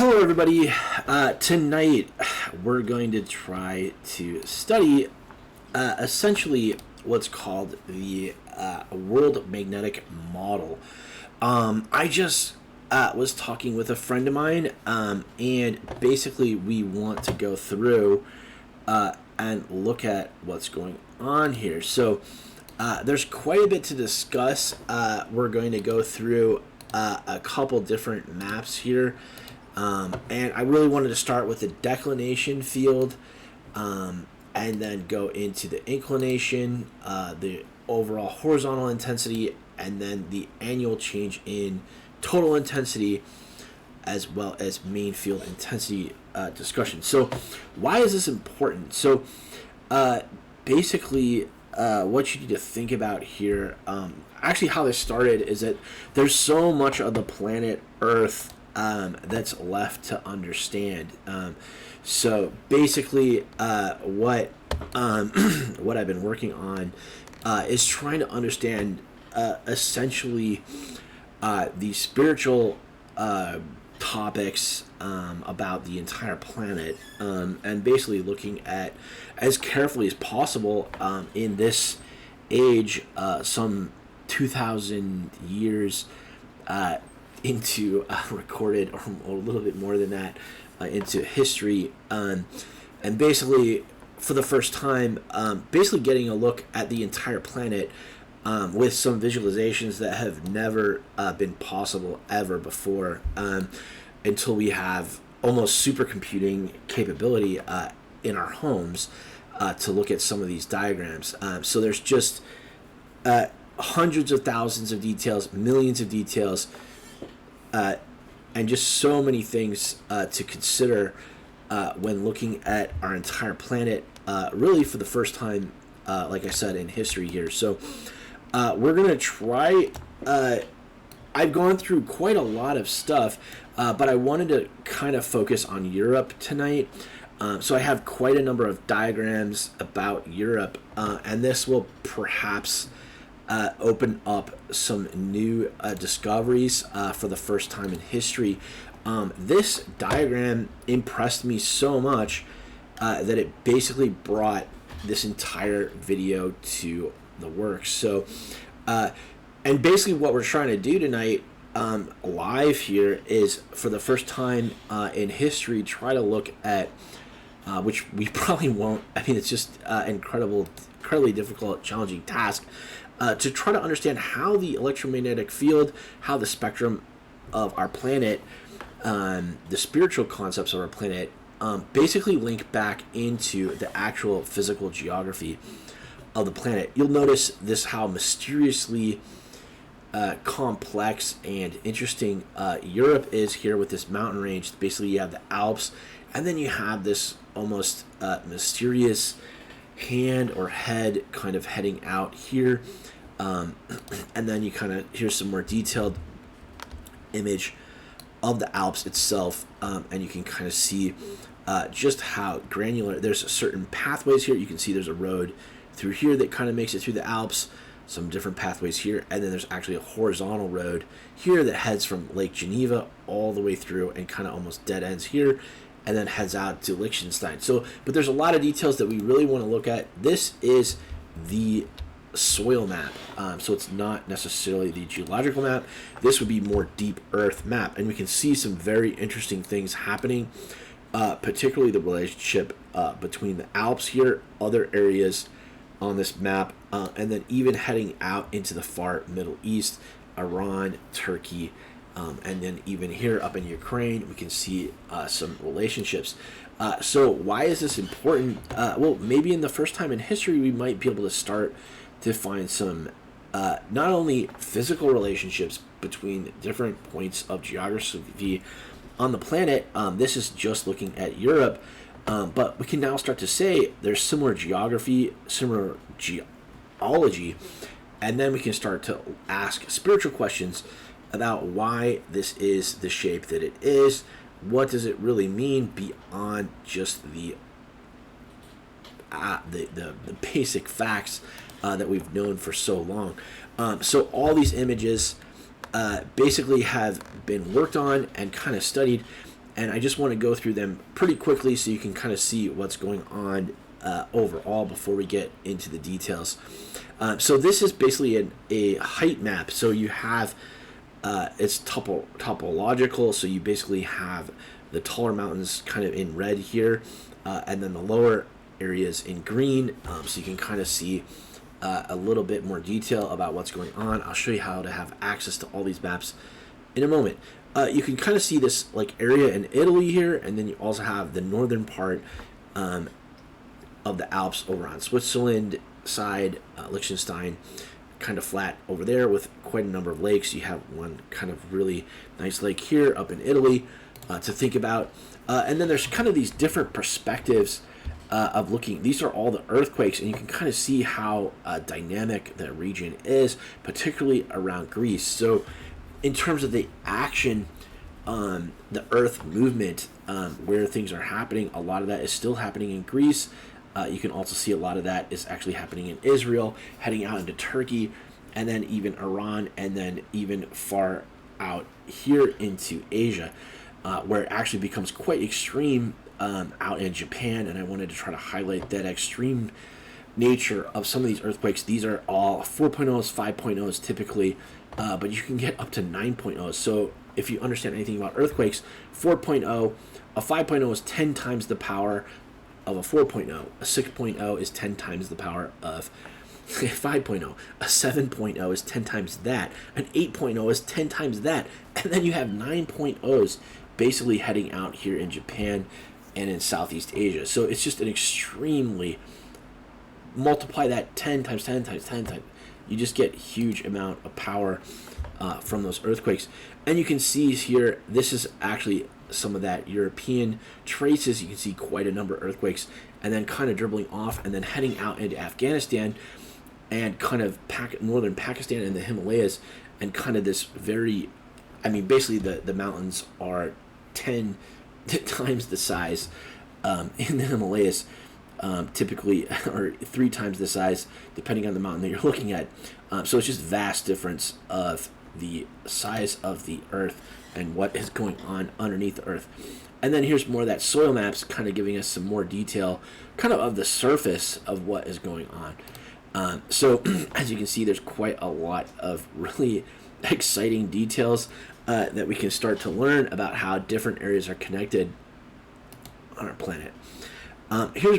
Hello, everybody. Tonight, we're going to try to study essentially what's called the world magnetic model. I just was talking with a friend of mine, and basically we want to go through and look at what's going on here. So there's quite a bit to discuss. We're going to go through a couple different maps here. And I really wanted to start with the declination field, and then go into the inclination, the overall horizontal intensity, and then the annual change in total intensity, as well as main field intensity discussion. So why is this important? So basically what you need to think about here, actually how this started is that there's so much of the planet Earth that's left to understand. So basically, what I've been working on is trying to understand essentially the spiritual topics about the entire planet, and basically looking at as carefully as possible in this age, some 2,000 years into recorded, or a little bit more than that, into history, and basically for the first time, basically getting a look at the entire planet with some visualizations that have never been possible ever before, until we have almost supercomputing capability in our homes to look at some of these diagrams. So there's just hundreds of thousands of details, millions of details, and just so many things to consider when looking at our entire planet, really for the first time, like I said, in history here. So we're going to try, I've gone through quite a lot of stuff, but I wanted to kind of focus on Europe tonight. So I have quite a number of diagrams about Europe, and this will perhaps open up some new discoveries for the first time in history. This diagram impressed me so much that it basically brought this entire video to the works. So, and basically what we're trying to do tonight live here is, for the first time in history, try to look at, which we probably won't, I mean, it's just incredibly difficult, challenging task, to try to understand how the electromagnetic field, how the spectrum of our planet, the spiritual concepts of our planet, basically link back into the actual physical geography of the planet. You'll notice this, how mysteriously complex and interesting Europe is here with this mountain range. Basically, you have the Alps, and then you have this almost mysterious hand or head kind of heading out here. And then you kind of, here's some more detailed image of the Alps itself, and you can kind of see just how granular. There's certain pathways here. You can see there's a road through here that kind of makes it through the Alps, some different pathways here, and then there's actually a horizontal road here that heads from Lake Geneva all the way through and kind of almost dead ends here, and then heads out to Liechtenstein. So, but there's a lot of details that we really want to look at. This is the soil map, so it's not necessarily the geological map. This would be more deep earth map, and we can see some very interesting things happening, particularly the relationship between the Alps here, other areas on this map, and then even heading out into the far Middle East, Iran, Turkey, and then even here up in Ukraine, we can see some relationships. So why is this important? Well, maybe in the first time in history, we might be able to start to find some not only physical relationships between different points of geography on the planet. This is just looking at Europe, but we can now start to say there's similar geography, similar geology, and then we can start to ask spiritual questions about why this is the shape that it is. What does it really mean beyond just the basic facts that we've known for so long? So all these images basically have been worked on and kind of studied, and I just want to go through them pretty quickly so you can kind of see what's going on overall before we get into the details. So this is basically a height map. So you have it's topological. So you basically have the taller mountains kind of in red here, and then the lower areas in green. So you can kind of see a little bit more detail about what's going on. I'll show you how to have access to all these maps in a moment. You can kind of see this like area in Italy here, and then you also have the northern part of the Alps over on Switzerland side, Liechtenstein, kind of flat over there with quite a number of lakes. You have one kind of really nice lake here up in Italy to think about, and then there's kind of these different perspectives of looking. These are all the earthquakes, and you can kind of see how dynamic the region is, particularly around Greece. So in terms of the action, the earth movement, where things are happening, a lot of that is still happening in Greece. You can also see a lot of that is actually happening in Israel, heading out into Turkey, and then even Iran, and then even far out here into Asia, where it actually becomes quite extreme out in Japan. And I wanted to try to highlight that extreme nature of some of these earthquakes. These are all 4.0s, 5.0s typically, but you can get up to 9.0s. So if you understand anything about earthquakes, 4.0, a 5.0 is 10 times the power of a 4.0. A 6.0 is 10 times the power of a 5.0. A 7.0 is 10 times that. An 8.0 is 10 times that. And then you have 9.0s basically heading out here in Japan and in Southeast Asia. So it's just an extremely, multiply that 10 times 10 times 10 times. You just get huge amount of power from those earthquakes. And you can see here, this is actually some of that European traces. You can see quite a number of earthquakes, and then kind of dribbling off and then heading out into Afghanistan and kind of northern Pakistan and the Himalayas, and kind of this very, I mean, basically the mountains are 10 times the size in the Himalayas, typically, or 3 times the size depending on the mountain that you're looking at. So it's just vast difference of the size of the earth and what is going on underneath the earth. And then here's more of that soil maps, kind of giving us some more detail kind of the surface of what is going on. So as you can see, there's quite a lot of really exciting details that we can start to learn about how different areas are connected on our planet. Here's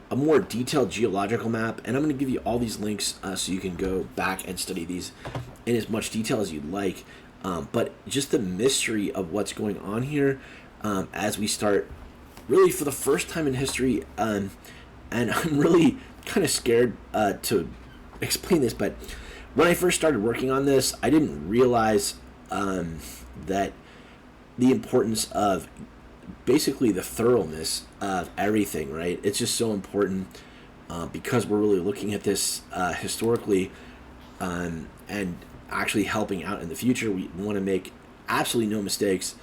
a more detailed geological map, and I'm going to give you all these links so you can go back and study these in as much detail as you'd like. But just the mystery of what's going on here as we start really for the first time in history, and I'm really kind of scared to explain this, but when I first started working on this, I didn't realize that the importance of basically the thoroughness of everything, right? It's just so important because we're really looking at this historically and actually helping out in the future. We want to make absolutely no mistakes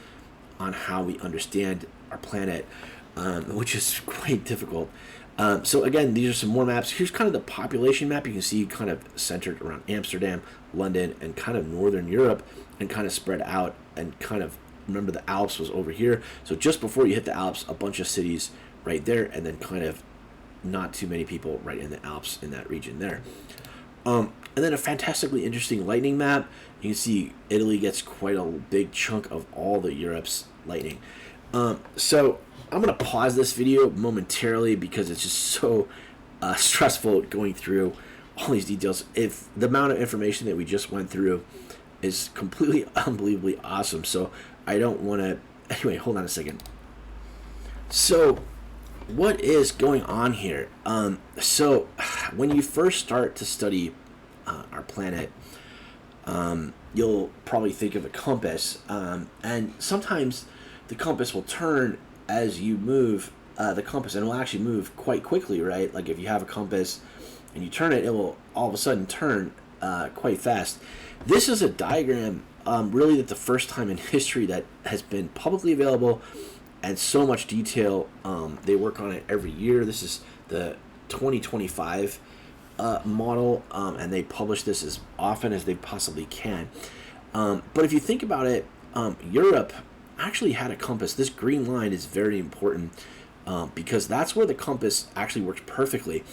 on how we understand our planet, which is quite difficult. So again, these are some more maps. Here's kind of the population map. You can see kind of centered around Amsterdam, London, and kind of Northern Europe, and kind of spread out, and kind of, remember the Alps was over here. So just before you hit the Alps, a bunch of cities right there, and then kind of not too many people right in the Alps in that region there. And then a fantastically interesting lightning map. You can see Italy gets quite a big chunk of all the Europe's lightning. So I'm going to pause this video momentarily because it's just so stressful going through all these details. If the amount of information that we just went through is completely unbelievably awesome, so I don't want to... Anyway, hold on a second. So what is going on here? So when you first start to study our planet, you'll probably think of a compass, and sometimes the compass will turn as you move the compass, and it will actually move quite quickly, right? Like if you have a compass and you turn it, it will all of a sudden turn quite fast. This is a diagram really that the first time in history that has been publicly available, and so much detail. They work on it every year. This is the 2025 model, and they publish this as often as they possibly can. But if you think about it, Europe actually had a compass. This green line is very important because that's where the compass actually works perfectly.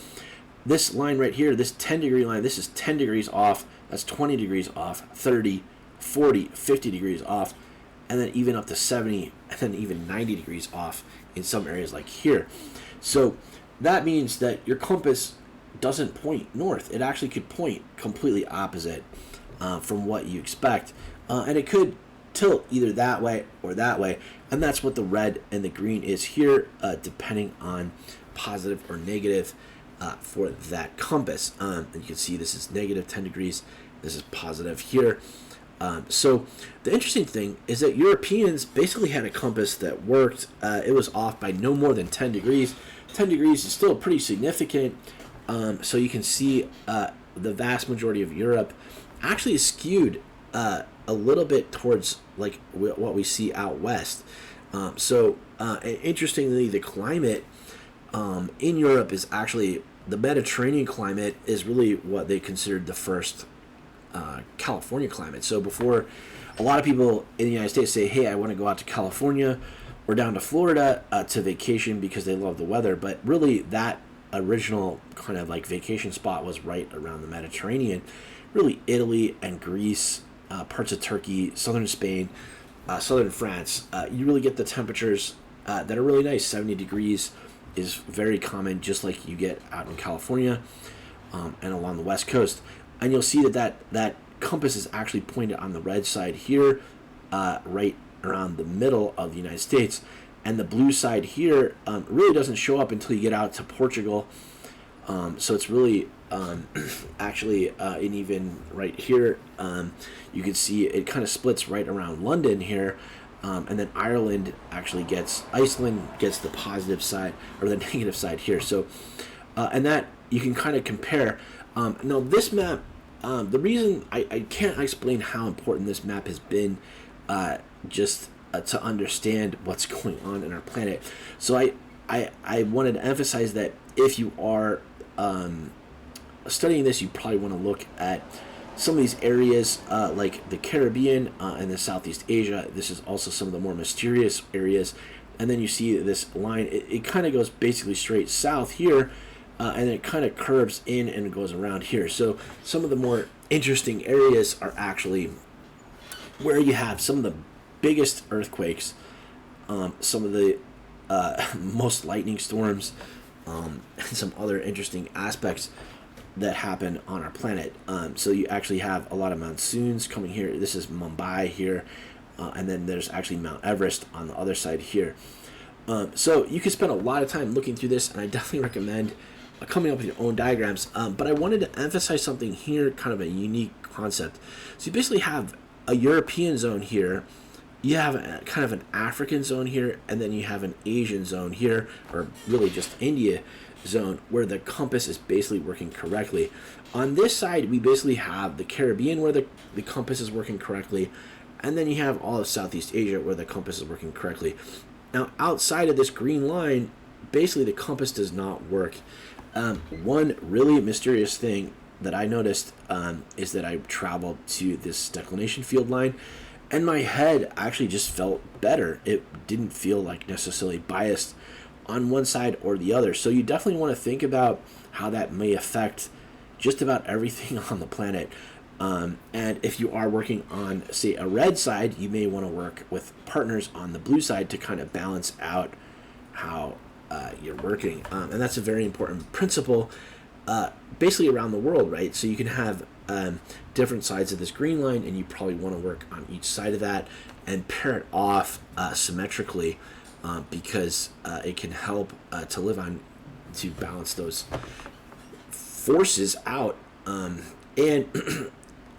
This line right here, this 10-degree line, this is 10 degrees off, that's 20 degrees off, 30, 40, 50 degrees off, and then even up to 70, and then even 90 degrees off in some areas like here. So that means that your compass doesn't point north. It actually could point completely opposite from what you expect. And it could tilt either that way or that way. And that's what the red and the green is here, depending on positive or negative for that compass. And you can see this is negative 10 degrees. This is positive here. So the interesting thing is that Europeans basically had a compass that worked. It was off by no more than 10 degrees. 10 degrees is still pretty significant. So you can see the vast majority of Europe actually is skewed a little bit towards like what we see out west. Interestingly, the climate in Europe is actually, the Mediterranean climate is really what they considered the first California climate. So before, a lot of people in the United States say, hey, I want to go out to California or down to Florida to vacation because they love the weather. But really that original kind of like vacation spot was right around the Mediterranean. Really Italy and Greece, parts of Turkey, southern Spain, southern France. You really get the temperatures that are really nice. 70 degrees is very common, just like you get out in California and along the west coast. And you'll see that compass is actually pointed on the red side here, right around the middle of the United States. And the blue side here really doesn't show up until you get out to Portugal. So it's really actually, and even right here, you can see it kind of splits right around London here. And then Iceland gets the positive side or the negative side here. So, and that you can kind of compare. Now this map, the reason I can't explain how important this map has been just to understand what's going on in our planet. So I wanted to emphasize that if you are studying this, you probably want to look at some of these areas like the Caribbean and the Southeast Asia. This is also some of the more mysterious areas. And then you see this line, it kind of goes basically straight south here, and it kind of curves in and goes around here. So some of the more interesting areas are actually where you have some of the biggest earthquakes, some of the most lightning storms, and some other interesting aspects that happen on our planet. So you actually have a lot of monsoons coming here. This is Mumbai here, and then there's actually Mount Everest on the other side here. So you can spend a lot of time looking through this, and I definitely recommend coming up with your own diagrams. But I wanted to emphasize something here, kind of a unique concept. So you basically have a European zone here, you have kind of an African zone here, and then you have an Asian zone here, or really just India zone, where the compass is basically working correctly. On this side, we basically have the Caribbean where the compass is working correctly, and then you have all of Southeast Asia where the compass is working correctly. Now, outside of this green line, basically the compass does not work. One really mysterious thing that I noticed is that I traveled to this declination field line, and my head actually just felt better. It didn't feel like necessarily biased on one side or the other. So you definitely want to think about how that may affect just about everything on the planet. And if you are working on, say, a red side, you may want to work with partners on the blue side to kind of balance out how you're working. And that's a very important principle basically around the world, right? So you can have different sides of this green line, and you probably want to work on each side of that and pair it off symmetrically, because it can help to live on, to balance those forces out. And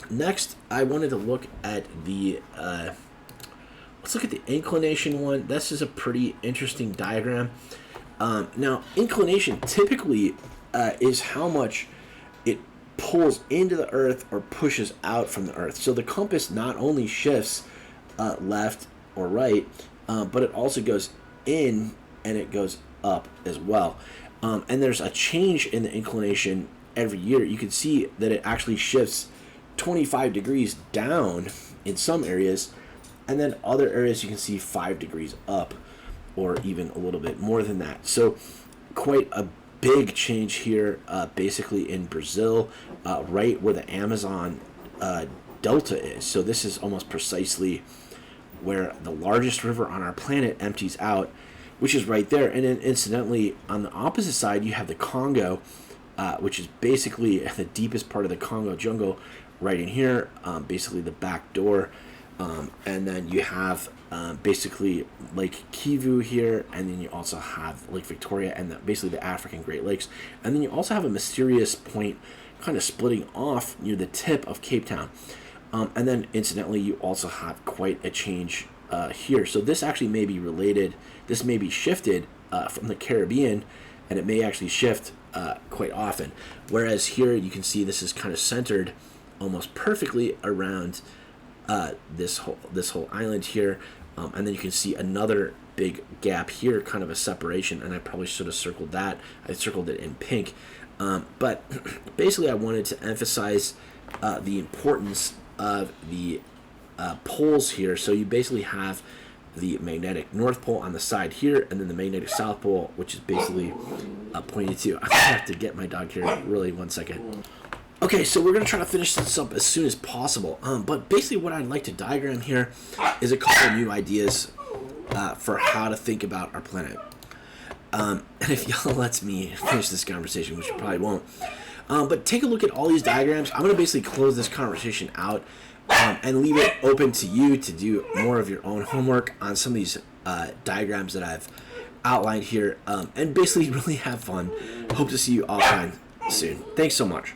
next, I wanted to look at the let's look at the inclination one. This is a pretty interesting diagram. Now, inclination typically is how much it pulls into the Earth or pushes out from the Earth. So the compass not only shifts left or right, but it also goes in and it goes up as well. And there's a change in the inclination every year. You can see that it actually shifts 25 degrees down in some areas and then other areas you can see 5 degrees up, or even a little bit more than that. So quite a big change here, basically in Brazil, right where the Amazon delta is. So this is almost precisely where the largest river on our planet empties out, which is right there. And then incidentally, on the opposite side, you have the Congo, which is basically the deepest part of the Congo jungle right in here, basically the back door. And then you have basically Lake Kivu here, and then you also have Lake Victoria and basically the African Great Lakes. And then you also have a mysterious point kind of splitting off near the tip of Cape Town. And then incidentally, you also have quite a change here. So this actually may be related. This may be shifted from the Caribbean, and it may actually shift quite often. Whereas here you can see this is kind of centered almost perfectly around this whole island here, and then you can see another big gap here, kind of a separation, and I probably should have circled that. I circled it in pink, but basically I wanted to emphasize the importance of the poles here. So you basically have the magnetic North Pole on the side here, and then the magnetic South Pole, which is basically pointed to. I have to get my dog here, really, 1 second. Okay, so we're going to try to finish this up as soon as possible. But basically what I'd like to diagram here is a couple of new ideas for how to think about our planet. And if y'all lets me finish this conversation, which you probably won't, but take a look at all these diagrams. I'm going to basically close this conversation out and leave it open to you to do more of your own homework on some of these diagrams that I've outlined here, and basically really have fun. Hope to see you offline soon. Thanks so much.